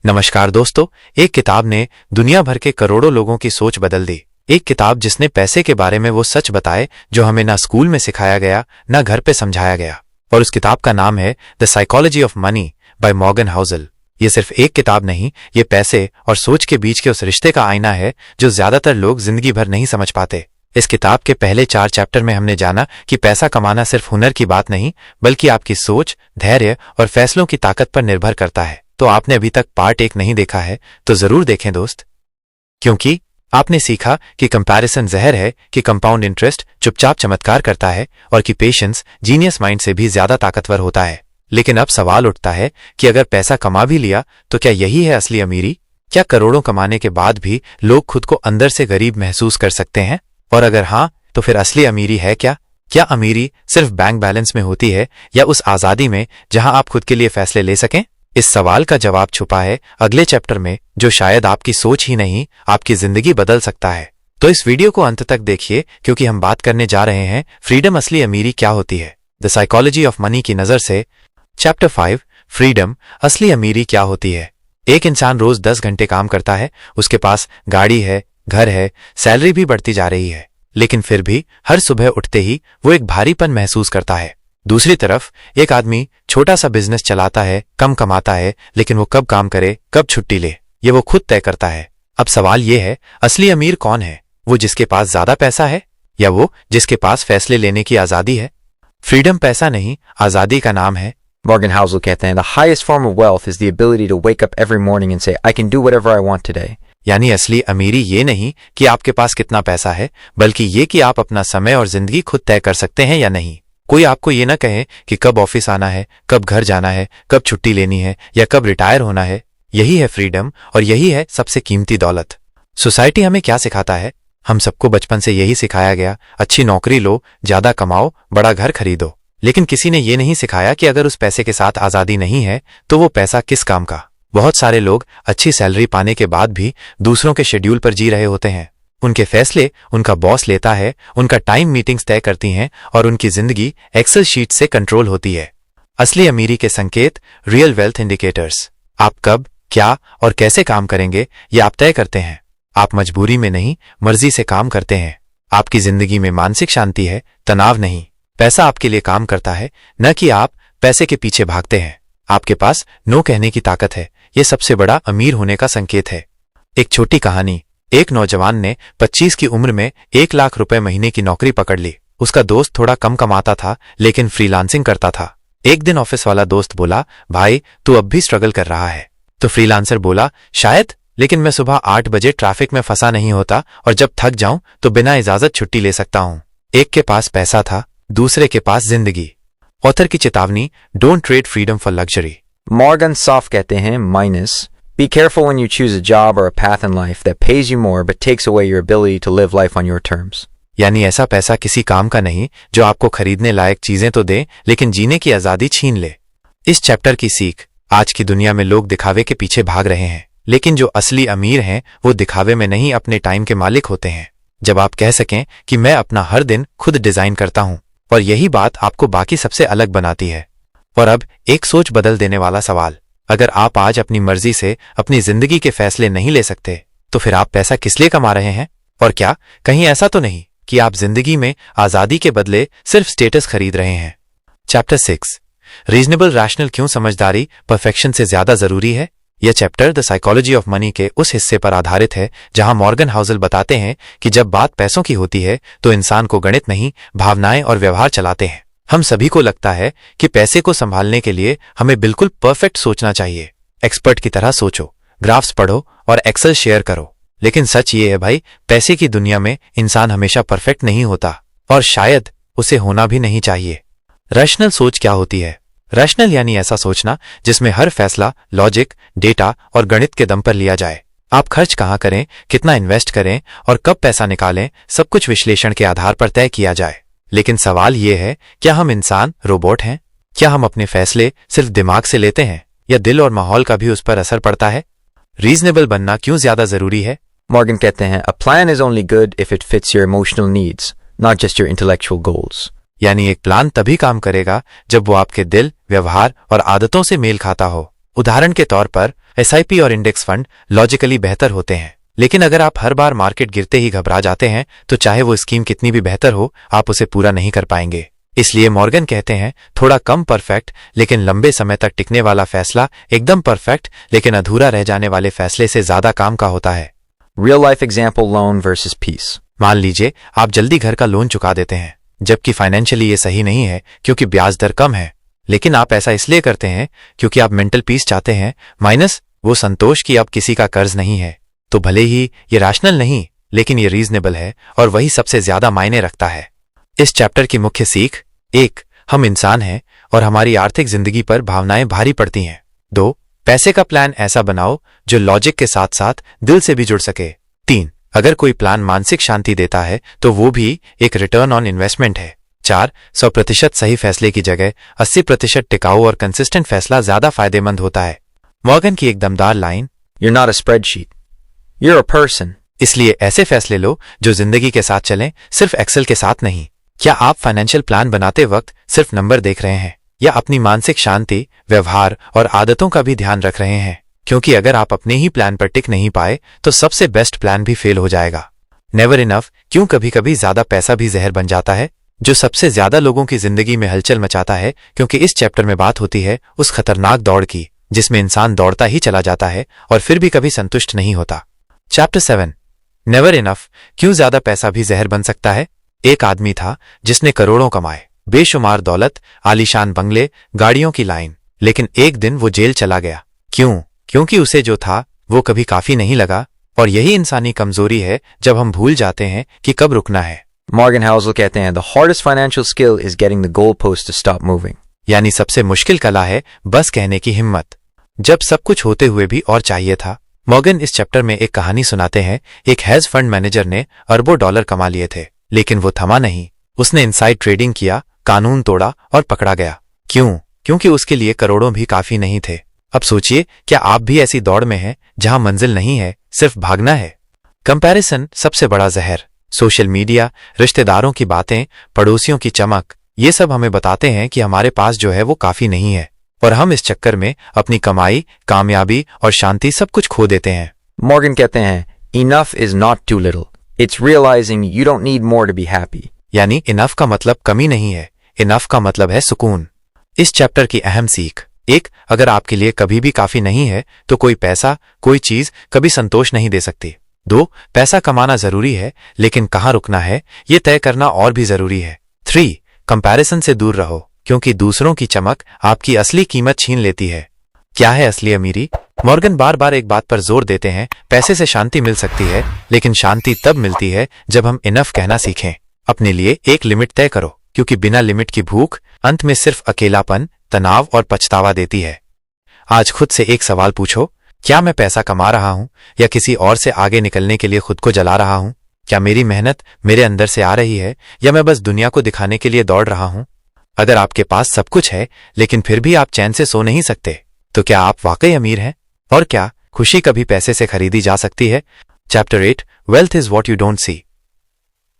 नमस्कार दोस्तों। एक किताब ने दुनिया भर के करोड़ों लोगों की सोच बदल दी। एक किताब जिसने पैसे के बारे में वो सच बताए जो हमें ना स्कूल में सिखाया गया ना घर पे समझाया गया। और उस किताब का नाम है the psychology of money by Morgan Housel. ये सिर्फ एक किताब नहीं, ये पैसे और सोच के बीच के उस रिश्ते का आईना है जो ज्यादातर लोग जिंदगी भर नहीं समझ पाते। इस किताब के पहले 4 चैप्टर में हमने जाना कि पैसा कमाना सिर्फ हुनर की बात नहीं, बल्कि आपकी सोच, धैर्य और फैसलों की ताकत पर निर्भर करता है। तो आपने अभी तक पार्ट 1 नहीं देखा है तो जरूर देखें दोस्त, क्योंकि आपने सीखा कि कंपैरिजन जहर है, कि कंपाउंड इंटरेस्ट चुपचाप चमत्कार करता है और कि पेशेंस जीनियस माइंड से भी ज्यादा ताकतवर होता है। लेकिन अब सवाल उठता है कि अगर पैसा कमा भी लिया तो क्या यही है असली अमीरी? क्या करोड़ों कमाने के बाद भी लोग खुद को अंदर से गरीब महसूस कर सकते हैं? और अगर हाँ, तो फिर असली अमीरी है क्या? क्या अमीरी सिर्फ बैंक बैलेंस में होती है या उस आजादी में जहां आप खुद के लिए फैसले ले सकें? इस सवाल का जवाब छुपा है अगले चैप्टर में, जो शायद आपकी सोच ही नहीं आपकी जिंदगी बदल सकता है। तो इस वीडियो को अंत तक देखिए, क्योंकि हम बात करने जा रहे हैं फ्रीडम, असली अमीरी क्या होती है, द साइकोलॉजी ऑफ मनी की नजर से। चैप्टर 5, फ्रीडम, असली अमीरी क्या होती है। एक इंसान रोज 10 घंटे काम करता है, उसके पास गाड़ी है, घर है, सैलरी भी बढ़ती जा रही है, लेकिन फिर भी हर सुबह उठते ही वो एक भारीपन महसूस करता है। दूसरी तरफ एक आदमी छोटा सा बिजनेस चलाता है, कम कमाता है, लेकिन वो कब काम करे, कब छुट्टी ले, ये वो खुद तय करता है। अब सवाल ये है, असली अमीर कौन है? वो जिसके पास ज्यादा पैसा है या वो जिसके पास फैसले लेने की आजादी है? फ्रीडम पैसा नहीं, आजादी का नाम है। Morgan Housel कहते हैं, The highest form of wealth is the ability to wake up every morning and say, I can do whatever I want today. यानी असली अमीरी ये नहीं कि आपके पास कितना पैसा है, बल्कि ये कि आप अपना समय और जिंदगी खुद तय कर सकते हैं या नहीं। कोई आपको ये ना कहे कि कब ऑफिस आना है, कब घर जाना है, कब छुट्टी लेनी है या कब रिटायर होना है। यही है फ्रीडम और यही है सबसे कीमती दौलत। सोसाइटी हमें क्या सिखाता है? हम सबको बचपन से यही सिखाया गया, अच्छी नौकरी लो, ज्यादा कमाओ, बड़ा घर खरीदो। लेकिन किसी ने ये नहीं सिखाया कि अगर उस पैसे के साथ आजादी नहीं है तो वो पैसा किस काम का। बहुत सारे लोग अच्छी सैलरी पाने के बाद भी दूसरों के शेड्यूल पर जी रहे होते हैं। उनके फैसले उनका बॉस लेता है, उनका टाइम मीटिंग्स तय करती हैं और उनकी जिंदगी एक्सेल शीट से कंट्रोल होती है। असली अमीरी के संकेत, रियल वेल्थ इंडिकेटर्स। आप कब, क्या और कैसे काम करेंगे ये आप तय करते हैं। आप मजबूरी में नहीं, मर्जी से काम करते हैं। आपकी जिंदगी में मानसिक शांति है, तनाव नहीं। पैसा आपके लिए काम करता है, न कि आप पैसे के पीछे भागते हैं। आपके पास नो कहने की ताकत है, ये सबसे बड़ा अमीर होने का संकेत है। एक छोटी कहानी। एक नौजवान ने 25 की उम्र में 1 लाख रुपए महीने की नौकरी पकड़ ली। उसका दोस्त थोड़ा कम कमाता था, लेकिन फ्रीलांसिंग करता था। एक दिन ऑफिस वाला दोस्त बोला, भाई तू अब भी स्ट्रगल कर रहा है? तो फ्रीलांसर बोला, शायद, लेकिन मैं सुबह 8 बजे ट्रैफिक में फंसा नहीं होता और जब थक जाऊं तो बिना इजाजत छुट्टी ले सकता हूं। एक के पास पैसा था, दूसरे के पास जिंदगी। ऑथर की चेतावनी, don't trade freedom for luxury. Morgan Soft कहते हैं, minus, be careful when you choose a job or a path in life that pays you more but takes away your ability to live life on your terms. यानी ऐसा पैसा किसी काम का नहीं जो आपको खरीदने लायक चीजें तो दे लेकिन जीने की आजादी छीन ले। इस चैप्टर की सीख, आज की दुनिया में लोग दिखावे के पीछे भाग रहे हैं, लेकिन जो असली अमीर हैं वो दिखावे में नहीं, अपने टाइम के मालिक होते हैं। जब आप कह सकें कि मैं अपना हर दिन खुद डिजाइन करता हूं, और यही बात आपको बाकी सबसे अलग बनाती है। और अब एक सोच बदल देने वाला सवाल, अगर आप आज अपनी मर्जी से अपनी जिंदगी के फैसले नहीं ले सकते तो फिर आप पैसा किस लिए कमा रहे हैं? और क्या कहीं ऐसा तो नहीं कि आप जिंदगी में आजादी के बदले सिर्फ स्टेटस खरीद रहे हैं? चैप्टर 6, रीजनेबल रैशनल, क्यों समझदारी परफेक्शन से ज्यादा जरूरी है। यह chapter the psychology of money के उस हिस्से पर आधारित है जहां मॉर्गन हाउसल बताते हैं कि जब बात पैसों की होती है तो इंसान को गणित नहीं, भावनाएं और व्यवहार चलाते हैं। हम सभी को लगता है कि पैसे को संभालने के लिए हमें बिल्कुल परफेक्ट सोचना चाहिए, एक्सपर्ट की तरह सोचो, ग्राफ्स पढ़ो और एक्सेल शेयर करो। लेकिन सच ये है भाई, पैसे की दुनिया में इंसान हमेशा परफेक्ट नहीं होता और शायद उसे होना भी नहीं चाहिए। रैशनल सोच क्या होती है? रैशनल यानी ऐसा सोचना जिसमें हर फैसला लॉजिक, डेटा और गणित के दम पर लिया जाए। आप खर्च कहाँ करें, कितना इन्वेस्ट करें और कब पैसा निकालें, सब कुछ विश्लेषण के आधार पर तय किया जाए। लेकिन सवाल ये है, क्या हम इंसान रोबोट हैं? क्या हम अपने फैसले सिर्फ दिमाग से लेते हैं या दिल और माहौल का भी उस पर असर पड़ता है? रीजनेबल बनना क्यों ज्यादा जरूरी है? Morgan कहते हैं, A plan is only good if it fits your emotional needs, not just your intellectual goals. यानी एक प्लान तभी काम करेगा जब वो आपके दिल, व्यवहार और आदतों से मेल खाता हो, उदाहरण के तौर पर एसआईपी और इंडेक्स फंड लॉजिकली बेहतर होते हैं, लेकिन अगर आप हर बार मार्केट गिरते ही घबरा जाते हैं तो चाहे वो स्कीम कितनी भी बेहतर हो, आप उसे पूरा नहीं कर पाएंगे। इसलिए मॉर्गन कहते हैं थोड़ा कम परफेक्ट लेकिन लंबे समय तक टिकने वाला फैसला एकदम परफेक्ट लेकिन अधूरा रह जाने वाले फैसले से ज्यादा काम का होता है। Real life example, loan versus peace. मान लीजिए आप जल्दी घर का लोन चुका देते हैं, जबकि फाइनेंशियली ये सही नहीं है क्योंकि ब्याज दर कम है, लेकिन आप ऐसा इसलिए करते हैं क्योंकि आप मेंटल पीस चाहते हैं, माइनस वो संतोष कि अब किसी का कर्ज नहीं है। तो भले ही ये रैशनल नहीं, लेकिन ये रीजनेबल है और वही सबसे ज्यादा मायने रखता है। इस चैप्टर की मुख्य सीख: 1. हम इंसान हैं और हमारी आर्थिक जिंदगी पर भावनाएं भारी पड़ती हैं। 2. पैसे का प्लान ऐसा बनाओ जो लॉजिक के साथ साथ दिल से भी जुड़ सके। 3. अगर कोई प्लान मानसिक शांति देता है तो वो भी एक रिटर्न ऑन इन्वेस्टमेंट है। 4. 100% सही फैसले की जगह 80% टिकाऊ और कंसिस्टेंट फैसला ज्यादा फायदेमंद होता है। मॉर्गन की एक दमदार line: You're not a spreadsheet. You're a person. इसलिए ऐसे फैसले लो जो जिंदगी के साथ चलें, सिर्फ एक्सेल के साथ नहीं। क्या आप फाइनेंशियल प्लान बनाते वक्त सिर्फ नंबर देख रहे हैं या अपनी मानसिक शांति, व्यवहार और आदतों का भी ध्यान रख रहे हैं? क्योंकि अगर आप अपने ही प्लान पर टिक नहीं पाए तो सबसे बेस्ट प्लान भी फेल हो जाएगा। नेवर इनफ क्यों कभी कभी ज्यादा पैसा भी जहर बन जाता है, जो सबसे ज्यादा लोगों की जिंदगी में हलचल मचाता है, क्योंकि इस चैप्टर में बात होती है उस खतरनाक दौड़ की जिसमें इंसान दौड़ता ही चला जाता है और फिर भी कभी संतुष्ट नहीं होता। चैप्टर 7 नेवर इनफ क्यों ज्यादा पैसा भी जहर बन सकता है। एक आदमी था जिसने करोड़ों कमाए, बेशुमार दौलत, आलीशान बंगले, गाड़ियों की लाइन, लेकिन एक दिन वो जेल चला गया। क्यों? क्योंकि उसे जो था वो कभी काफी नहीं लगा। और यही इंसानी कमजोरी है जब हम भूल जाते हैं कि कब रुकना है। Morgan Housel कहते हैं, The hardest financial skill is getting the goalpost to stop moving. यानी सबसे मुश्किल कला है बस कहने की हिम्मत, जब सब कुछ होते हुए भी और चाहिए था। मॉर्गन इस चैप्टर में एक कहानी सुनाते हैं। एक हेज फंड मैनेजर ने अरबों डॉलर कमा लिए थे, लेकिन वो थमा नहीं। उसने इनसाइड ट्रेडिंग किया, कानून तोड़ा और पकड़ा गया। क्यों? क्योंकि उसके लिए करोड़ों भी काफी नहीं थे। अब सोचिए, क्या आप भी ऐसी दौड़ में हैं जहां मंजिल नहीं है, सिर्फ भागना है? कंपैरिजन सबसे बड़ा जहर। सोशल मीडिया, रिश्तेदारों की बातें, पड़ोसियों की चमक, ये सब हमें बताते हैं कि हमारे पास जो है वो काफी नहीं है, और हम इस चक्कर में अपनी कमाई, कामयाबी और शांति सब कुछ खो देते हैं। Morgan कहते हैं, Enough is not too little. It's realizing you don't need more to be happy. यानी इनफ का मतलब कमी नहीं है, इनफ का मतलब है सुकून। इस चैप्टर की अहम सीख: 1. अगर आपके लिए कभी भी काफी नहीं है तो कोई पैसा, कोई चीज कभी संतोष नहीं दे सकती। 2. पैसा कमाना जरूरी है, लेकिन कहाँ रुकना है ये तय करना और भी जरूरी है। 3. कंपैरिजन से दूर रहो, क्योंकि दूसरों की चमक आपकी असली कीमत छीन लेती है। क्या है असली अमीरी? मॉर्गन बार बार एक बात पर जोर देते हैं, पैसे से शांति मिल सकती है, लेकिन शांति तब मिलती है जब हम इनफ कहना सीखें। अपने लिए एक लिमिट तय करो, क्योंकि बिना लिमिट की भूख अंत में सिर्फ अकेलापन, तनाव और पछतावा देती है। आज खुद से एक सवाल पूछो, क्या मैं पैसा कमा रहा हूं या किसी और से आगे निकलने के लिए खुद को जला रहा हूं? क्या मेरी मेहनत मेरे अंदर से आ रही है या मैं बस दुनिया को दिखाने के लिए दौड़ रहा हूं? अगर आपके पास सब कुछ है लेकिन फिर भी आप चैन से सो नहीं सकते, तो क्या आप वाकई अमीर हैं? और क्या खुशी कभी पैसे से खरीदी जा सकती है? Chapter 8 wealth is what you don't see.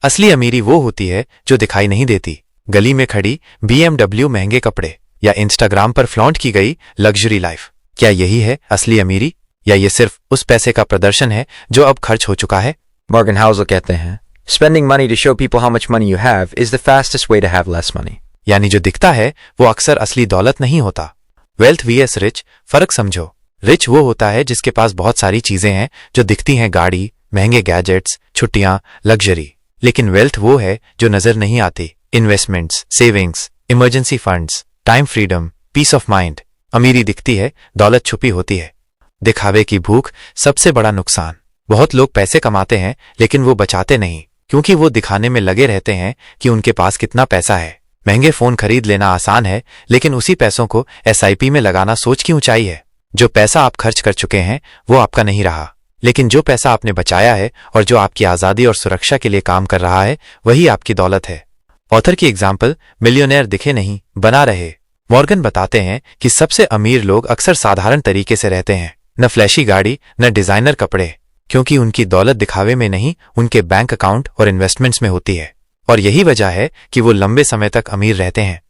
असली अमीरी वो होती है जो दिखाई नहीं देती। गली में खड़ी BMW महंगे कपड़े या इंस्टाग्राम पर फ्लॉन्ट की गई लग्जरी लाइफ, क्या यही है असली अमीरी, या ये सिर्फ उस पैसे का प्रदर्शन है जो अब खर्च हो चुका है? Morgan Housel कहते हैं, Spending money to show people how much money you have is the fastest way to have less money. यानी जो दिखता है वो अक्सर असली दौलत नहीं होता। वेल्थ vs रिच, फर्क समझो। रिच वो होता है जिसके पास बहुत सारी चीजें हैं जो दिखती हैं, गाड़ी, महंगे गैजेट्स, छुट्टियां, लग्जरी। लेकिन वेल्थ वो है जो नजर नहीं आती, investments, savings, emergency funds, time freedom, peace of mind. अमीरी दिखती है, दौलत छुपी होती है। दिखावे की भूख सबसे बड़ा नुकसान। बहुत लोग पैसे कमाते हैं लेकिन वो बचाते नहीं, क्योंकि वो दिखाने में लगे रहते हैं कि उनके पास कितना पैसा है। महंगे फोन खरीद लेना आसान है, लेकिन उसी पैसों को SIP में लगाना सोच की ऊंचाई है। जो पैसा आप खर्च कर चुके हैं वो आपका नहीं रहा, लेकिन जो पैसा आपने बचाया है और जो आपकी आजादी और सुरक्षा के लिए काम कर रहा है, वही आपकी दौलत है। ऑथर की एग्जाम्पल, मिलियनेयर दिखे नहीं, बना रहे। मॉर्गन बताते हैं कि सबसे अमीर लोग अक्सर साधारण तरीके से रहते हैं, न फ्लैशी गाड़ी, न डिजाइनर कपड़े, क्योंकि उनकी दौलत दिखावे में नहीं, उनके बैंक अकाउंट और इन्वेस्टमेंट्स में होती है। और यही वजह है कि वो लंबे समय तक अमीर रहते हैं।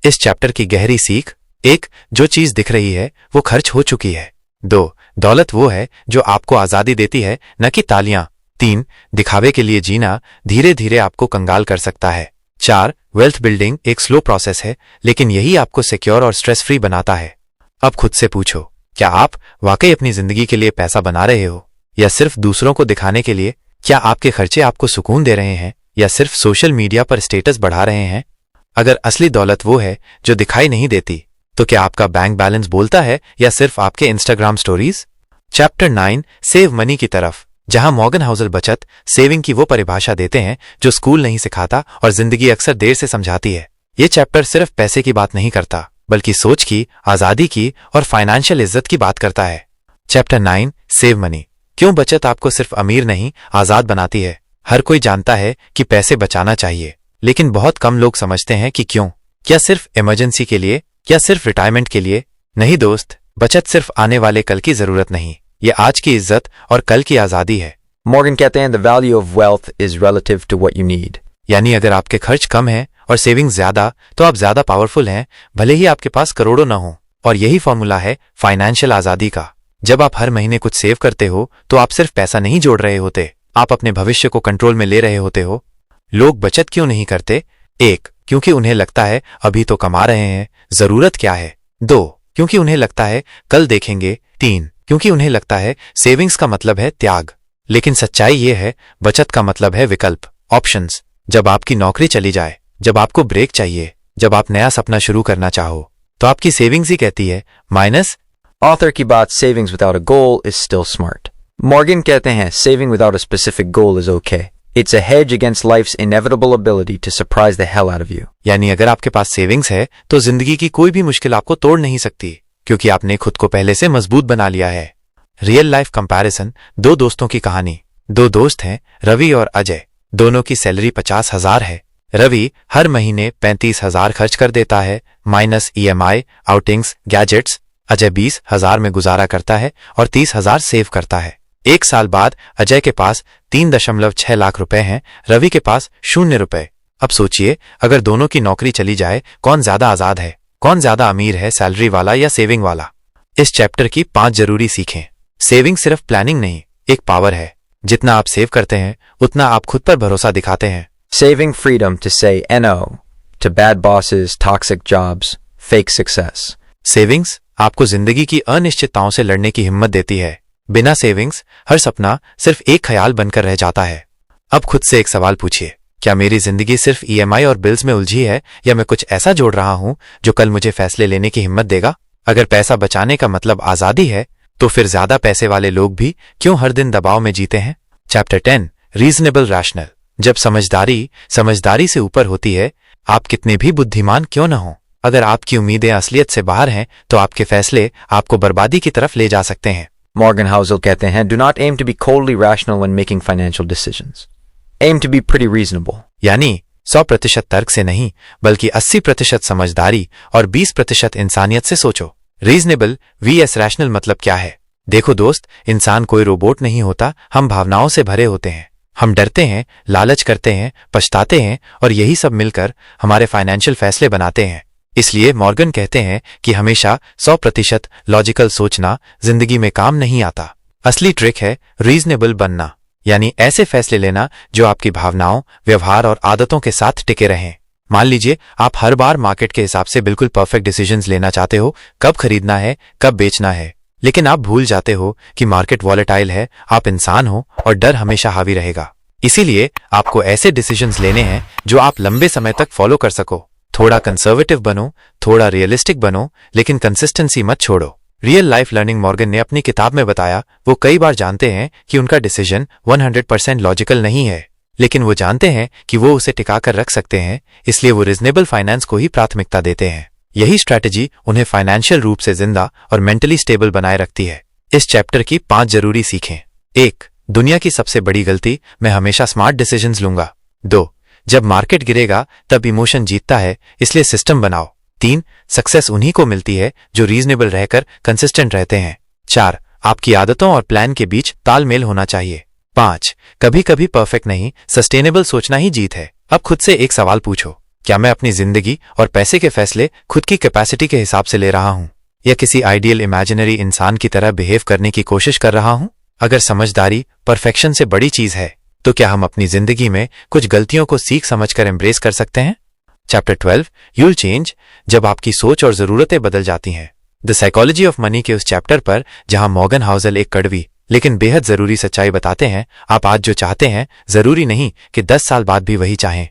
इस चैप्टर की गहरी सीख: 1. जो चीज दिख रही है वो खर्च हो चुकी है। 2. दौलत वो है जो आपको आजादी देती है, न कि तालियां। 3. दिखावे के लिए जीना धीरे धीरे आपको कंगाल कर सकता है। 4. वेल्थ बिल्डिंग एक स्लो प्रोसेस है, लेकिन यही आपको सिक्योर और स्ट्रेस फ्री बनाता है। अब खुद से पूछो, क्या आप वाकई अपनी जिंदगी के लिए पैसा बना रहे हो, या सिर्फ दूसरों को दिखाने के लिए? क्या आपके खर्चे आपको सुकून दे रहे हैं, या सिर्फ सोशल मीडिया पर स्टेटस बढ़ा रहे हैं? अगर असली दौलत वो है जो दिखाई नहीं देती, तो क्या आपका बैंक बैलेंस बोलता है, या सिर्फ आपके Instagram stories? Chapter 9 save money की तरफ, जहां मॉर्गन हाउसल बचत सेविंग की वो परिभाषा देते हैं जो स्कूल नहीं सिखाता और जिंदगी अक्सर देर से समझाती है। ये चैप्टर सिर्फ पैसे की बात नहीं करता, बल्कि सोच की, आजादी की और फाइनेंशियल इज्जत की बात करता है। Chapter 9 save money. क्यों बचत आपको सिर्फ अमीर नहीं, आजाद बनाती है? हर कोई जानता है कि पैसे बचाना चाहिए, लेकिन बहुत कम लोग समझते हैं कि क्यों। क्या सिर्फ इमरजेंसी के लिए, क्या सिर्फ रिटायरमेंट के लिए? नहीं दोस्त, बचत सिर्फ आने वाले कल की जरूरत नहीं, ये आज की इज्जत और कल की आजादी है। Morgan कहते हैं, the value of wealth is relative to what you need. यानी अगर आपके खर्च कम है और सेविंग ज्यादा, तो आप ज्यादा पावरफुल हैं, भले ही आपके पास करोड़ों न हो। और यही फॉर्मूला है फाइनेंशियल आजादी का। जब आप हर महीने कुछ सेव करते हो, तो आप सिर्फ पैसा नहीं जोड़ रहे होते, आप अपने भविष्य को कंट्रोल में ले रहे होते हो। लोग बचत क्यों नहीं करते? 1. क्योंकि उन्हें लगता है अभी तो कमा रहे हैं, जरूरत क्या है। 2. क्योंकि उन्हें लगता है कल देखेंगे। 3. क्योंकि उन्हें लगता है सेविंग्स का मतलब है त्याग। लेकिन सच्चाई ये है, बचत का मतलब है विकल्प, ऑप्शंस। जब आपकी नौकरी चली जाए, जब आपको ब्रेक चाहिए, जब आप नया सपना शुरू करना चाहो, तो आपकी सेविंग्स ही कहती है माइनस। Author की बात, savings without a goal is still smart. Morgan कहते हैं, saving without a specific goal is okay. It's a hedge against life's inevitable ability to surprise the hell out of you. यानी अगर आपके पास savings है, तो जिंदगी की कोई भी मुश्किल आपको तोड़ नहीं सकती, क्योंकि आपने खुद को पहले से मजबूत बना लिया है। Real life comparison. 2 दोस्तों की कहानी। 2 दोस्त हैं, रवि और अजय। दोनों की सैलरी 50,000 है। रवि हर महीने 35,000 खर्च कर देता है, minus EMI, outings, gadgets. Ajay 20,000 में गुजारा करता है और 30,000 सेव करता है। 1 साल बाद अजय के पास 3.6 लाख रुपए हैं, रवि के पास 0 रुपए। अब सोचिए, अगर दोनों की नौकरी चली जाए, कौन ज्यादा आजाद है, कौन ज्यादा अमीर है, सैलरी वाला या सेविंग वाला? इस चैप्टर की 5 जरूरी सीखें। सेविंग सिर्फ प्लानिंग नहीं, एक पावर है। जितना आप सेव करते हैं, उतना आप खुद पर भरोसा दिखाते हैं। Saving freedom to say no to bad bosses, toxic jobs, fake success. Savings आपको जिंदगी की अनिश्चितताओं से लड़ने की हिम्मत देती है। बिना सेविंग्स हर सपना सिर्फ एक ख्याल बनकर रह जाता है। अब खुद से एक सवाल पूछिए, क्या मेरी जिंदगी सिर्फ EMI और बिल्स में उलझी है, या मैं कुछ ऐसा जोड़ रहा हूं जो कल मुझे फैसले लेने की हिम्मत देगा? अगर पैसा बचाने का मतलब आजादी है, तो फिर ज्यादा पैसे वाले लोग भी क्यों हर दिन दबाव में जीते हैं? Chapter 10 reasonable rational. जब समझदारी से ऊपर होती है, आप कितने भी बुद्धिमान क्यों न हो, अगर आपकी उम्मीदें असलियत से बाहर हैं, तो आपके फैसले आपको बर्बादी की तरफ ले जा सकते हैं। Morgan Housel कहते हैं, do not aim to be coldly rational when making financial decisions. Aim to be pretty reasonable. यानी 100% तर्क से नहीं, बल्कि 80% समझदारी और 20% इंसानियत से सोचो। रीजनेबल vs रैशनल मतलब क्या है? देखो दोस्त, इंसान कोई रोबोट नहीं होता, हम भावनाओं से भरे होते हैं। हम डरते हैं, लालच करते हैं, पछताते हैं, और यही सब मिलकर हमारे फाइनेंशियल फैसले बनाते हैं। इसलिए मॉर्गन कहते हैं कि हमेशा 100% लॉजिकल सोचना जिंदगी में काम नहीं आता। असली ट्रिक है रीजनेबल बनना, यानी ऐसे फैसले लेना जो आपकी भावनाओं, व्यवहार और आदतों के साथ टिके रहें। मान लीजिए आप हर बार मार्केट के हिसाब से बिल्कुल परफेक्ट डिसीजंस लेना चाहते हो, कब खरीदना है, कब बेचना है, लेकिन आप भूल जाते हो कि मार्केट वॉलेटाइल है, आप इंसान हो और डर हमेशा हावी रहेगा। इसीलिए आपको ऐसे डिसीजंस लेने हैं जो आप लंबे समय तक फॉलो कर सको। थोड़ा कंजर्वेटिव बनो, थोड़ा रियलिस्टिक बनो, लेकिन कंसिस्टेंसी मत छोड़ो। रियल लाइफ लर्निंग मॉर्गन ने अपनी किताब में बताया, वो कई बार जानते हैं कि उनका डिसीजन 100% लॉजिकल नहीं है, लेकिन वो जानते हैं कि वो उसे टिकाकर रख सकते हैं, इसलिए वो रीजनेबल फाइनेंस को ही प्राथमिकता देते हैं। यही स्ट्रैटेजी उन्हें फाइनेंशियल रूप से जिंदा और मेंटली स्टेबल बनाए रखती है। इस चैप्टर की 5 जरूरी सीखें। 1. दुनिया की सबसे बड़ी गलती, मैं हमेशा स्मार्ट डिसीजंस लूंगा। 2. जब मार्केट गिरेगा तब इमोशन जीतता है, इसलिए सिस्टम बनाओ। 3. सक्सेस उन्हीं को मिलती है जो रीजनेबल रहकर कंसिस्टेंट रहते हैं। 4. आपकी आदतों और प्लान के बीच तालमेल होना चाहिए। 5. कभी कभी परफेक्ट नहीं, सस्टेनेबल सोचना ही जीत है। अब खुद से एक सवाल पूछो, क्या मैं अपनी जिंदगी और पैसे के फैसले खुद की कैपेसिटी के हिसाब से ले रहा हूं, या किसी आइडियल इमेजिनरी इंसान की तरह बिहेव करने की कोशिश कर रहा हूं? अगर समझदारी परफेक्शन से बड़ी चीज है, तो क्या हम अपनी जिंदगी में कुछ गलतियों को सीख समझकर एम्ब्रेस कर सकते हैं? चैप्टर 12 यूल चेंज, जब आपकी सोच और जरूरतें बदल जाती हैं। द साइकोलॉजी ऑफ मनी के उस चैप्टर पर जहां मॉर्गन हाउसल एक कड़वी लेकिन बेहद जरूरी सच्चाई बताते हैं, आप आज जो चाहते हैं जरूरी नहीं कि 10 साल बाद भी वही चाहें।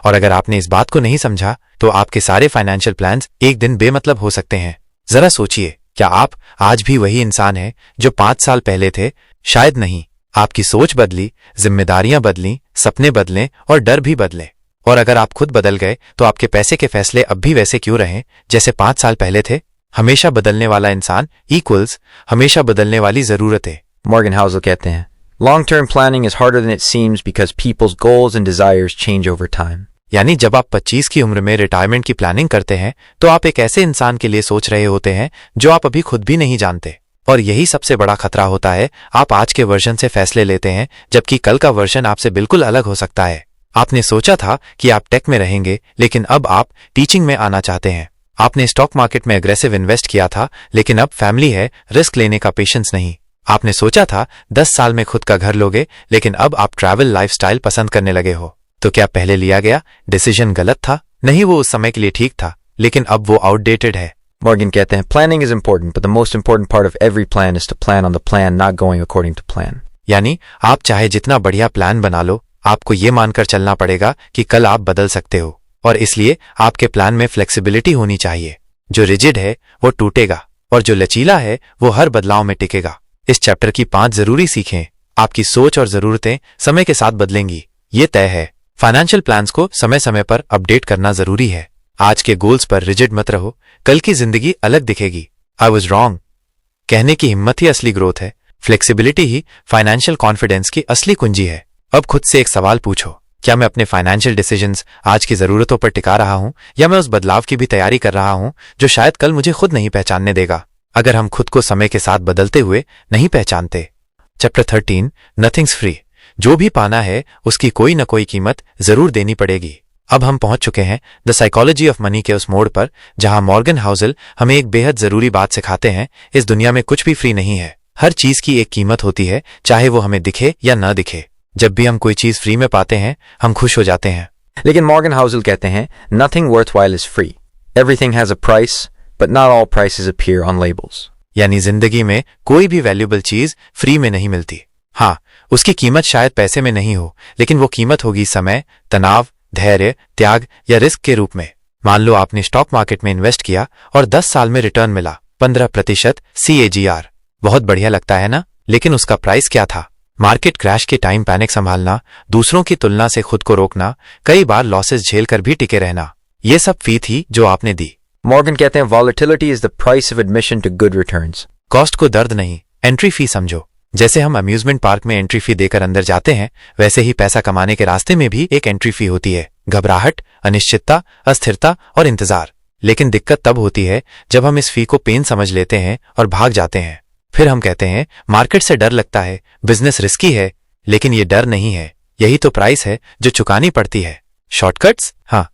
और अगर आपने इस बात को नहीं समझा, तो आपके सारे फाइनेंशियल प्लान्स एक दिन बेमतलब हो सकते हैं। जरा सोचिए, क्या आप आज भी वही इंसान हैं जो 5 साल पहले थे? शायद नहीं। आपकी सोच बदली, जिम्मेदारियां बदली, सपने बदलें और डर भी बदले। और अगर आप खुद बदल गए, तो आपके पैसे के फैसले अब भी वैसे क्यों रहें जैसे 5 साल पहले थे? हमेशा बदलने वाला इंसान इक्वल्स हमेशा बदलने वाली जरूरतें। Morgan Housel कहते हैं, Long-term planning is harder than it seems because people's goals and desires change over time. यानी जब आप 25 की उम्र में रिटायरमेंट की प्लानिंग करते हैं, तो आप एक ऐसे इंसान के लिए सोच रहे होते हैं जो आप अभी खुद भी नहीं जानते। और यही सबसे बड़ा खतरा होता है। आप आज के वर्जन से फैसले लेते हैं, जबकि कल का वर्जन आपसे बिल्कुल अलग हो सकता है। आपने सोचा था कि आप टेक में रहेंगे, लेकिन अब आप टीचिंग में आना चाहते हैं। आपने स्टॉक मार्केट में एग्रेसिव इन्वेस्ट किया था, लेकिन अब फैमिली है, रिस्क लेने का पेशेंस नहीं। आपने सोचा था 10 साल में खुद का घर लोगे, लेकिन अब आप ट्रैवल लाइफस्टाइल पसंद करने लगे हो। तो क्या पहले लिया गया डिसीजन गलत था? नहीं, वो उस समय के लिए ठीक था, लेकिन अब वो आउटडेटेड है। Morgan कहते हैं, Planning is important, but the most important part of every plan is to plan on the plan not going according to plan. यानी आप चाहे जितना बढ़िया प्लान बना लो, आपको ये मानकर चलना पड़ेगा कि कल आप बदल सकते हो, और इसलिए आपके प्लान में फ्लेक्सिबिलिटी होनी चाहिए। जो रिजिड है वो टूटेगा, और जो लचीला है वो हर बदलाव में टिकेगा। इस चैप्टर की 5 जरूरी सीखें। आपकी सोच और जरूरतें समय के साथ बदलेंगी, ये तय है। फाइनेंशियल प्लान्स को समय समय पर अपडेट करना जरूरी है। आज के गोल्स पर रिजिड मत रहो, कल की जिंदगी अलग दिखेगी। आई वॉज रॉन्ग कहने की हिम्मत ही असली ग्रोथ है। फ्लेक्सिबिलिटी ही फाइनेंशियल कॉन्फिडेंस की असली कुंजी है। अब खुद से एक सवाल पूछो, क्या मैं अपने फाइनेंशियल डिसीजंस आज की जरूरतों पर टिका रहा हूं, या मैं उस बदलाव की भी तैयारी कर रहा हूं जो शायद कल मुझे खुद नहीं पहचानने देगा? अगर हम खुद को समय के साथ बदलते हुए नहीं पहचानते। चैप्टर 13 नथिंग्स फ्री, जो भी पाना है उसकी कोई न कोई कीमत जरूर देनी पड़ेगी। अब हम पहुंच चुके हैं द साइकोलॉजी ऑफ मनी के उस मोड़ पर जहां मॉर्गन हाउसल हमें एक बेहद जरूरी बात सिखाते हैं। इस दुनिया में कुछ भी फ्री नहीं है। हर चीज की एक कीमत होती है, चाहे वो हमें दिखे या न दिखे। जब भी हम कोई चीज फ्री में पाते हैं, हम खुश हो जाते हैं। लेकिन Morgan Housel कहते हैं, Nothing worthwhile is free. Everything has a price, but not all prices appear on labels. यानी जिंदगी में कोई भी वैल्यूएबल चीज फ्री में नहीं मिलती। हाँ, उसकी कीमत शायद पैसे में नहीं हो, लेकिन वो कीमत होगी समय, तनाव, धैर्य, त्याग या रिस्क के रूप में। मान लो आपने स्टॉक मार्केट में इन्वेस्ट किया और 10 साल में रिटर्न मिला 15% CAGR। बहुत बढ़िया लगता है ना? लेकिन उसका प्राइस क्या था? मार्केट क्रैश के टाइम पैनिक संभालना, दूसरों की तुलना से खुद को रोकना, कई बार लॉसेस झेलकर भी टिके रहना, ये सब फी थी जो आपने दी। Morgan कहते हैं, Volatility is the price of admission to good returns. Cost को दर्द नहीं, एंट्री फी समझो। जैसे हम अम्यूजमेंट पार्क में एंट्री फी देकर अंदर जाते हैं, वैसे ही पैसा कमाने के रास्ते में भी एक एंट्री फी होती है। घबराहट, अनिश्चितता, अस्थिरता और इंतजार। लेकिन दिक्कत तब होती है जब हम इस फी को पेन समझ लेते हैं और भाग जाते हैं। फिर हम कहते हैं मार्केट से डर लगता है, बिजनेस रिस्की है, लेकिन ये डर नहीं है, यही तो प्राइस है जो चुकानी पड़ती है। शॉर्टकट्स, हाँ,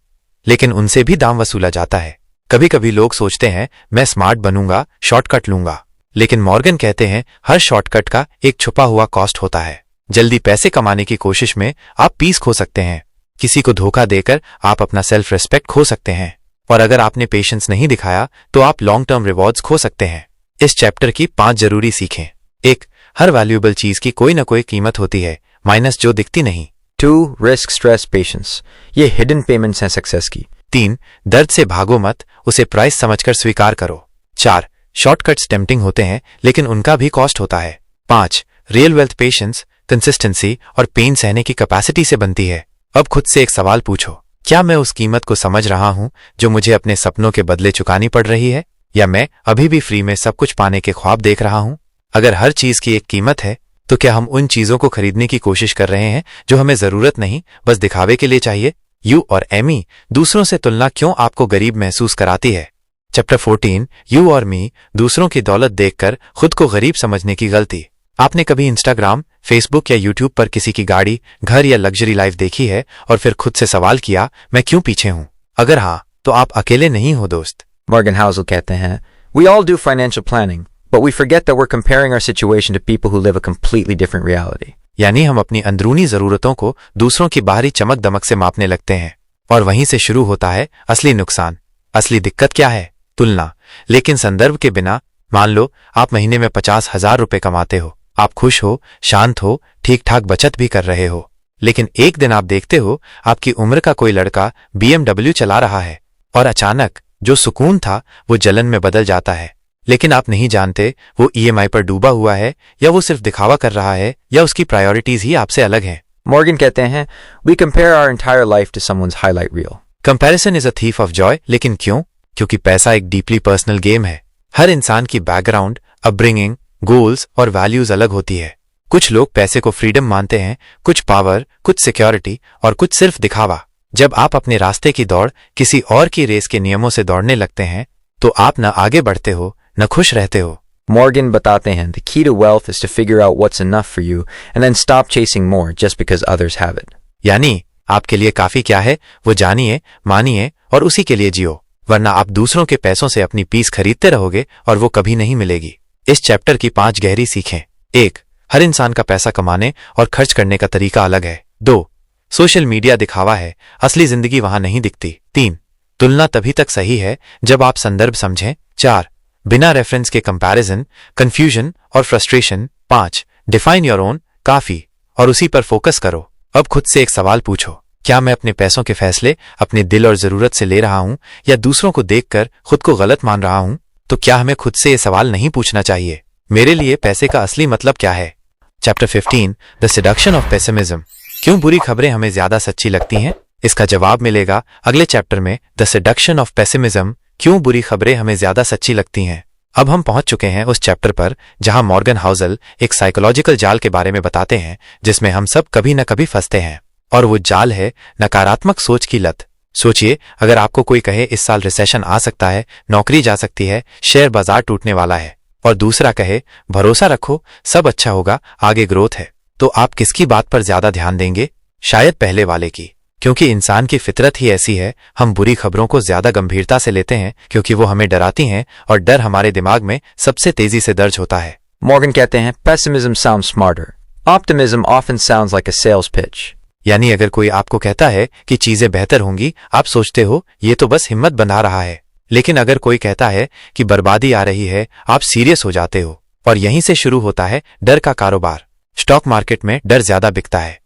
लेकिन उनसे भी दाम वसूला जाता है। कभी कभी लोग सोचते हैं मैं स्मार्ट बनूंगा, शॉर्टकट लूंगा, लेकिन मॉर्गन कहते हैं हर शॉर्टकट का एक छुपा हुआ कॉस्ट होता है। जल्दी पैसे कमाने की कोशिश में आप पीस खो सकते हैं, किसी को धोखा देकर आप अपना सेल्फ रिस्पेक्ट खो सकते हैं, और अगर आपने पेशेंस नहीं दिखाया तो आप लॉन्ग टर्म रिवॉर्ड्स खो सकते हैं। इस चैप्टर की 5 जरूरी सीखें। 1. हर वैल्यूएबल चीज की कोई ना कोई कीमत होती है, माइनस जो दिखती नहीं। 2. Risk, stress, patience. ये हिडन पेमेंट्स हैं सक्सेस की। 3. दर्द से भागो मत, उसे प्राइस समझकर स्वीकार करो। 4. शॉर्टकट्स टेम्पटिंग होते हैं, लेकिन उनका भी कॉस्ट होता है। 5. रियल वेल्थ पेशेंस, कंसिस्टेंसी और पेन सहने की कैपेसिटी से बनती है। अब खुद से एक सवाल पूछो, क्या मैं उस कीमत को समझ रहा हूं जो मुझे अपने सपनों के बदले चुकानी पड़ रही है, या मैं अभी भी फ्री में सब कुछ पाने के ख्वाब देख रहा हूं? अगर हर चीज की एक कीमत है, तो क्या हम उन चीजों को खरीदने की कोशिश कर रहे हैं जो हमें जरूरत नहीं, बस दिखावे के लिए चाहिए? यू और एमी, दूसरों से तुलना क्यों आपको गरीब महसूस कराती है? चैप्टर 14 यू और मी, दूसरों की दौलत देखकर खुद को गरीब समझने की गलती। आपने कभी इंस्टाग्राम, फेसबुक या यूट्यूब पर किसी की गाड़ी, घर या लग्जरी लाइफ देखी है और फिर खुद से सवाल किया मैं क्यों पीछे हूं? अगर हाँ तो आप अकेले नहीं हो दोस्त। Morgan Housel कहते हैं, We all do financial planning, but we forget that we're comparing our situation to people who live a completely different reality. यानी हम अपनी अंदरूनी जरूरतों को दूसरों की बाहरी चमक दमक से मापने लगते हैं और वहीं से शुरू होता है असली नुकसान। असली दिक्कत क्या है? तुलना। लेकिन संदर्भ के बिना, मान लो आप महीने में 50,000 रुपए कमाते हो, आप खुश हो, शांत हो, ठीक ठाक बचत भी कर रहे हो, लेकिन एक दिन आप देखते हो आपकी उम्र का कोई लड़का BMW चला रहा है और अचानक जो सुकून था वो जलन में बदल जाता है। लेकिन आप नहीं जानते वो EMI पर डूबा हुआ है या वो सिर्फ दिखावा कर रहा है या उसकी प्रायोरिटीज ही आपसे अलग हैं। Morgan कहते हैं, We compare our entire life to someone's highlight reel. Comparison is a thief of Joy. लेकिन क्यों? क्योंकि पैसा एक डीपली पर्सनल गेम है। हर इंसान की बैकग्राउंड, अपब्रिंगिंग, गोल्स और वैल्यूज अलग होती है। कुछ लोग पैसे को फ्रीडम मानते हैं, कुछ पावर, कुछ सिक्योरिटी और कुछ सिर्फ दिखावा। जब आप अपने रास्ते की दौड़ किसी और की रेस के नियमों से दौड़ने लगते हैं तो आप न आगे बढ़ते हो न खुश रहते हो। Morgan बताते हैं, The key to wealth is to figure out what's enough for you and then stop chasing more just because others have it. यानी आपके लिए काफी क्या है वो जानिए, मानिए और उसी के लिए जियो, वरना आप दूसरों के पैसों से अपनी पीस खरीदते रहोगे और वो कभी नहीं मिलेगी। इस चैप्टर की 5 गहरी सीखें। 1. हर इंसान का पैसा कमाने और खर्च करने का तरीका अलग है। 2. सोशल मीडिया दिखावा है, असली जिंदगी वहां नहीं दिखती। 3. तुलना तभी तक सही है जब आप संदर्भ समझें। 4. बिना रेफरेंस के कंपैरिजन, कंफ्यूजन और फ्रस्ट्रेशन। 5. डिफाइन योर ओन, काफी, और उसी पर फोकस करो। अब खुद से एक सवाल पूछो, क्या मैं अपने पैसों के फैसले अपने दिल और जरूरत से ले रहा हूं या दूसरों को देखकर खुद को गलत मान रहा हूं? तो क्या हमें खुद से ये सवाल नहीं पूछना चाहिए, मेरे लिए पैसे का असली मतलब क्या है? Chapter 15, the seduction of pessimism. क्यों बुरी खबरें हमें ज्यादा सच्ची लगती हैं? इसका जवाब मिलेगा अगले चैप्टर में, द सेडक्शन ऑफ पेसिमिज्म, क्यों बुरी खबरें हमें ज्यादा सच्ची लगती हैं। अब हम पहुंच चुके हैं उस चैप्टर पर जहां मॉर्गन हाउसल एक साइकोलॉजिकल जाल के बारे में बताते हैं जिसमें हम सब कभी न कभी फंसते हैं, और वो जाल है नकारात्मक सोच की लत। सोचिए, अगर आपको कोई कहे इस साल रिसेशन आ सकता है, नौकरी जा सकती है, शेयर बाजार टूटने वाला है, और दूसरा कहे भरोसा रखो, सब अच्छा होगा, आगे ग्रोथ है, तो आप किसकी बात पर ज्यादा ध्यान देंगे? शायद पहले वाले की, क्योंकि इंसान की फितरत ही ऐसी है। हम बुरी खबरों को ज्यादा गंभीरता से लेते हैं क्योंकि वो हमें डराती हैं और डर हमारे दिमाग में सबसे तेजी से दर्ज होता है। Morgan कहते हैं, Pessimism sounds smarter. Optimism often sounds like a sales pitch. यानी अगर कोई आपको कहता है कि चीजें बेहतर होंगी, आप सोचते हो ये तो बस हिम्मत बंधा रहा है। लेकिन अगर कोई कहता है कि बर्बादी आ रही है, आप सीरियस हो जाते हो, और यहीं से शुरू होता है डर का कारोबार। स्टॉक मार्केट में डर ज्यादा बिकता है।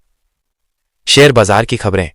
शेयर बाजार की खबरें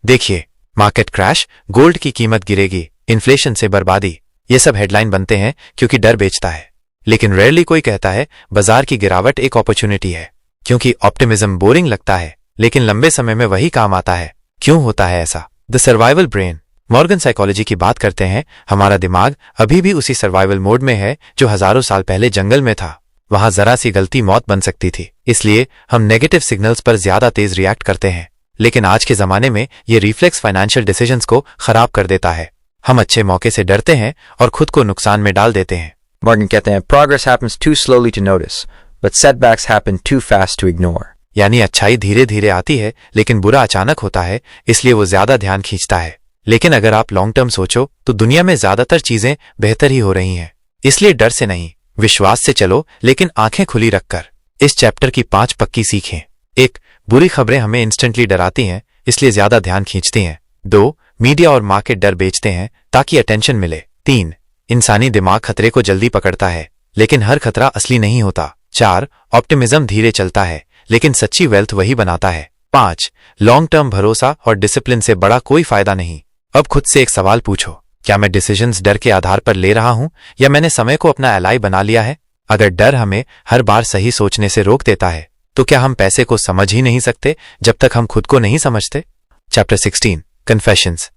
देखिए, मार्केट क्रैश, गोल्ड की कीमत गिरेगी, इन्फ्लेशन से बर्बादी, ये सब हेडलाइन बनते हैं क्योंकि डर बेचता है। लेकिन रेयरली कोई कहता है बाजार की गिरावट एक अपॉर्चुनिटी है, क्योंकि ऑप्टिमिज्म बोरिंग लगता है लेकिन लंबे समय में वही काम आता है। क्यों होता है ऐसा? The survival brain. Morgan psychology की बात करते हैं, हमारा दिमाग अभी भी उसी सर्वाइवल मोड में है जो हजारों साल पहले जंगल में था। वहां जरा सी गलती मौत बन सकती थी, इसलिए हम नेगेटिव सिग्नल्स पर ज्यादा तेज रिएक्ट करते हैं। लेकिन आज के जमाने में ये रिफ्लेक्स फाइनेंशियल डिसीजंस को खराब कर देता है। हम अच्छे मौके से डरते हैं और खुद को नुकसान में डाल देते हैं। Morgan कहते हैं, Progress happens too slowly to notice, but setbacks happen too fast to ignore. यानी अच्छाई धीरे धीरे आती है लेकिन बुरा अचानक होता है, इसलिए वो ज्यादा ध्यान खींचता है। लेकिन अगर आप लॉन्ग टर्म सोचो तो दुनिया में ज्यादातर चीजें बेहतर ही हो रही हैं। इसलिए डर से नहीं, विश्वास से चलो, लेकिन आंखें खुली रखकर। इस चैप्टर की 5 पक्की सीखें। 1. बुरी खबरें हमें इंस्टेंटली डराती हैं, इसलिए ज्यादा ध्यान खींचती हैं। 2. मीडिया और मार्केट डर बेचते हैं ताकि अटेंशन मिले। 3. इंसानी दिमाग खतरे को जल्दी पकड़ता है, लेकिन हर खतरा असली नहीं होता। 4. ऑप्टिमिज्म धीरे चलता है, लेकिन सच्ची वेल्थ वही बनाता है। 5. लॉन्ग टर्म भरोसा और डिसिप्लिन से बड़ा कोई फायदा नहीं। अब खुद से एक सवाल पूछो, क्या मैं डिसीजंस डर के आधार पर ले रहा हूं या मैंने समय को अपना एलाई बना लिया है? अगर डर हमें हर बार सही सोचने से रोक देता है तो क्या हम पैसे को समझ ही नहीं सकते जब तक हम खुद को नहीं समझते? Chapter 16, confessions.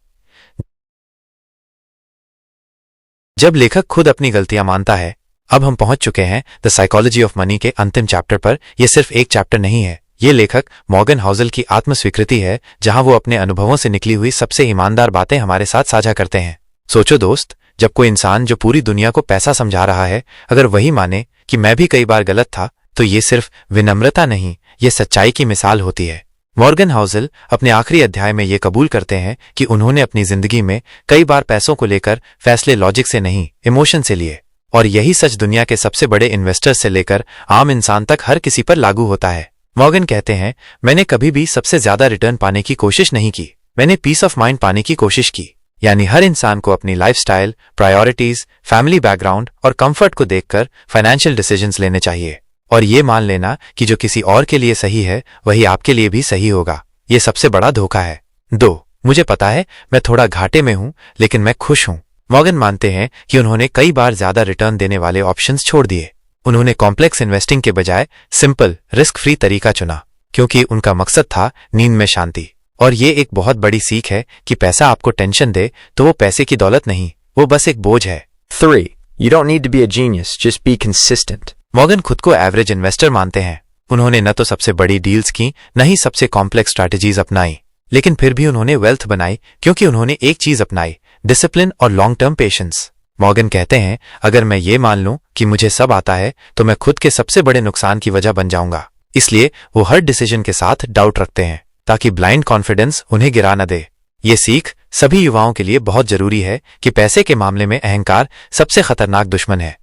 जब लेखक खुद अपनी गलतियां मानता है। अब हम पहुंच चुके हैं द साइकोलॉजी ऑफ मनी के अंतिम चैप्टर पर। यह सिर्फ एक चैप्टर नहीं है, ये लेखक मॉर्गन हाउसल की आत्मस्वीकृति है जहां वो अपने अनुभवों से निकली हुई सबसे ईमानदार बातें हमारे साथ साझा करते हैं। सोचो दोस्त, जब कोई इंसान जो पूरी दुनिया को पैसा समझा रहा है, अगर वही माने कि मैं भी कई बार गलत था, तो ये सिर्फ विनम्रता नहीं, ये सच्चाई की मिसाल होती है। मॉर्गन हाउसल अपने आखिरी अध्याय में ये कबूल करते हैं कि उन्होंने अपनी जिंदगी में कई बार पैसों को लेकर फैसले लॉजिक से नहीं, इमोशन से लिए, और यही सच दुनिया के सबसे बड़े इन्वेस्टर्स से लेकर आम इंसान तक हर किसी पर लागू होता है। मॉर्गन कहते हैं, मैंने कभी भी सबसे ज्यादा रिटर्न पाने की कोशिश नहीं की, मैंने पीस ऑफ माइंड पाने की कोशिश की। यानी हर इंसान को अपनी लाइफस्टाइल, प्रायोरिटीज, फैमिली बैकग्राउंड और कंफर्ट को देखकर फाइनेंशियल डिसीजंस लेने चाहिए, और ये मान लेना कि जो किसी और के लिए सही है वही आपके लिए भी सही होगा। ये सबसे बड़ा धोखा है। 2. मुझे पता है मैं थोड़ा घाटे में हूं लेकिन मैं खुश हूं। मॉर्गन मानते हैं कि उन्होंने कई बार ज्यादा रिटर्न देने वाले ऑप्शंस छोड़ दिए। उन्होंने कॉम्प्लेक्स इन्वेस्टिंग के बजाय सिंपल, रिस्क फ्री तरीका चुना, क्योंकि उनका मकसद था नींद में शांति। और ये एक बहुत बड़ी सीख है कि पैसा आपको टेंशन दे तो वो पैसे की दौलत नहीं, वो बस एक बोझ है। 3. You don't need to be a genius, just be consistent. Morgan खुद को एवरेज इन्वेस्टर मानते हैं। उन्होंने न तो सबसे बड़ी डील्स की, न ही सबसे कॉम्प्लेक्स स्ट्रैटेजीज अपनाई, लेकिन फिर भी उन्होंने वेल्थ बनाई क्योंकि उन्होंने एक चीज अपनाई, डिसिप्लिन और लॉन्ग टर्म पेशेंस। मॉर्गन कहते हैं, अगर मैं ये मान लूं कि मुझे सब आता है तो मैं खुद के सबसे बड़े नुकसान की वजह बन जाऊंगा। इसलिए वो हर डिसीजन के साथ डाउट रखते हैं ताकि ब्लाइंड कॉन्फिडेंस उन्हें गिरा न दे। ये सीख सभी युवाओं के लिए बहुत जरूरी है कि पैसे के मामले में अहंकार सबसे खतरनाक दुश्मन है।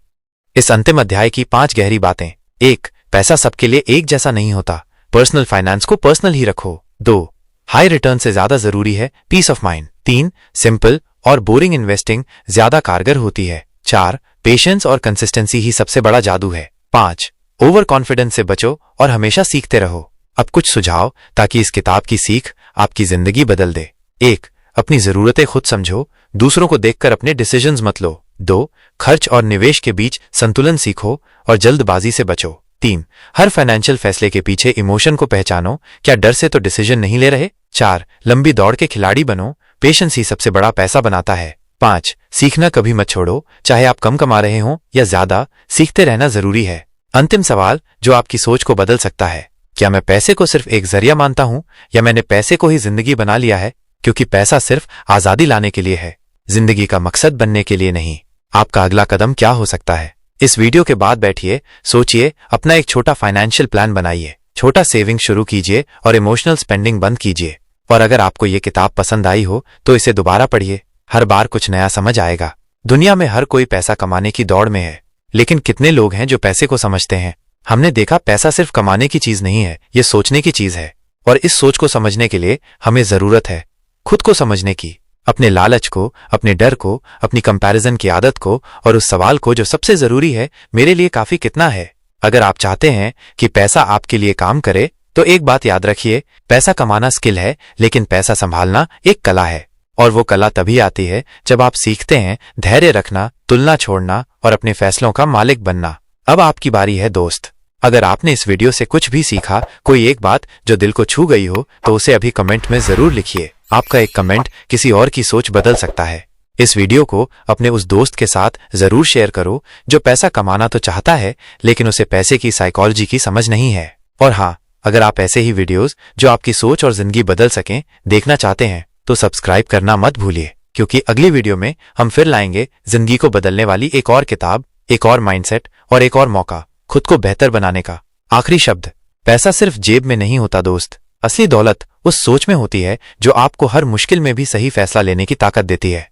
इस अंतिम अध्याय की 5 गहरी बातें। 1. पैसा सबके लिए एक जैसा नहीं होता, पर्सनल फाइनेंस को पर्सनल ही रखो। 2. हाई रिटर्न से ज्यादा जरूरी है पीस ऑफ माइंड। 3. सिंपल और बोरिंग इन्वेस्टिंग ज्यादा कारगर होती है। 4. पेशेंस और कंसिस्टेंसी ही सबसे बड़ा जादू है। 5. ओवर कॉन्फिडेंस से बचो और हमेशा सीखते रहो। अब कुछ सुझाव ताकि इस किताब की सीख आपकी जिंदगी बदल दे। 1. अपनी जरूरतें खुद समझो, दूसरों को देखकर अपने डिसीजंस मत लो। 2. खर्च और निवेश के बीच संतुलन सीखो और जल्दबाजी से बचो। 3. हर फाइनेंशियल फैसले के पीछे इमोशन को पहचानो, क्या डर से तो डिसीजन नहीं ले रहे। 4. लंबी दौड़ के खिलाड़ी बनो, पेशेंस ही सबसे बड़ा पैसा बनाता है। 5. सीखना कभी मत छोड़ो, चाहे आप कम कमा रहे हो या ज्यादा, सीखते रहना जरूरी है। अंतिम सवाल जो आपकी सोच को बदल सकता है, क्या मैं पैसे को सिर्फ एक जरिया मानता हूं या मैंने पैसे को ही जिंदगी बना लिया है? क्योंकि पैसा सिर्फ आजादी लाने के लिए है, जिंदगी का मकसद बनने के लिए नहीं। आपका अगला कदम क्या हो सकता है? इस वीडियो के बाद बैठिए, सोचिए, अपना एक छोटा फाइनेंशियल प्लान बनाइए, छोटा सेविंग शुरू कीजिए और इमोशनल स्पेंडिंग बंद कीजिए। और अगर आपको ये किताब पसंद आई हो तो इसे दोबारा पढ़िए, हर बार कुछ नया समझ आएगा। दुनिया में हर कोई पैसा कमाने की दौड़ में है, लेकिन कितने लोग हैं जो पैसे को समझते हैं? हमने देखा पैसा सिर्फ कमाने की चीज नहीं है, ये सोचने की चीज है। और इस सोच को समझने के लिए हमें जरूरत है खुद को समझने की, अपने लालच को, अपने डर को, अपनी कंपैरिजन की आदत को, और उस सवाल को जो सबसे जरूरी है, मेरे लिए काफी कितना है। अगर आप चाहते हैं कि पैसा आपके लिए काम करे तो एक बात याद रखिए, पैसा कमाना स्किल है, लेकिन पैसा संभालना एक कला है। और वो कला तभी आती है जब आप सीखते हैं धैर्य रखना, तुलना छोड़ना और अपने फैसलों का मालिक बनना। अब आपकी बारी है दोस्त। अगर आपने इस वीडियो से कुछ भी सीखा, कोई एक बात जो दिल को छू गई हो, तो उसे अभी कमेंट में जरूर लिखिए। आपका एक कमेंट किसी और की सोच बदल सकता है। इस वीडियो को अपने उस दोस्त के साथ जरूर शेयर करो जो पैसा कमाना तो चाहता है लेकिन उसे पैसे की साइकोलॉजी की समझ नहीं है। और हाँ, अगर आप ऐसे ही वीडियोस जो आपकी सोच और जिंदगी बदल सकें देखना चाहते हैं तो सब्सक्राइब करना मत भूलिए, क्योंकि अगली वीडियो में हम फिर लाएंगे जिंदगी को बदलने वाली एक और किताब, एक और माइंडसेट और एक और मौका खुद को बेहतर बनाने का। आखिरी शब्द, पैसा सिर्फ जेब में नहीं होता दोस्त, असली दौलत उस सोच में होती है जो आपको हर मुश्किल में भी सही फैसला लेने की ताकत देती है।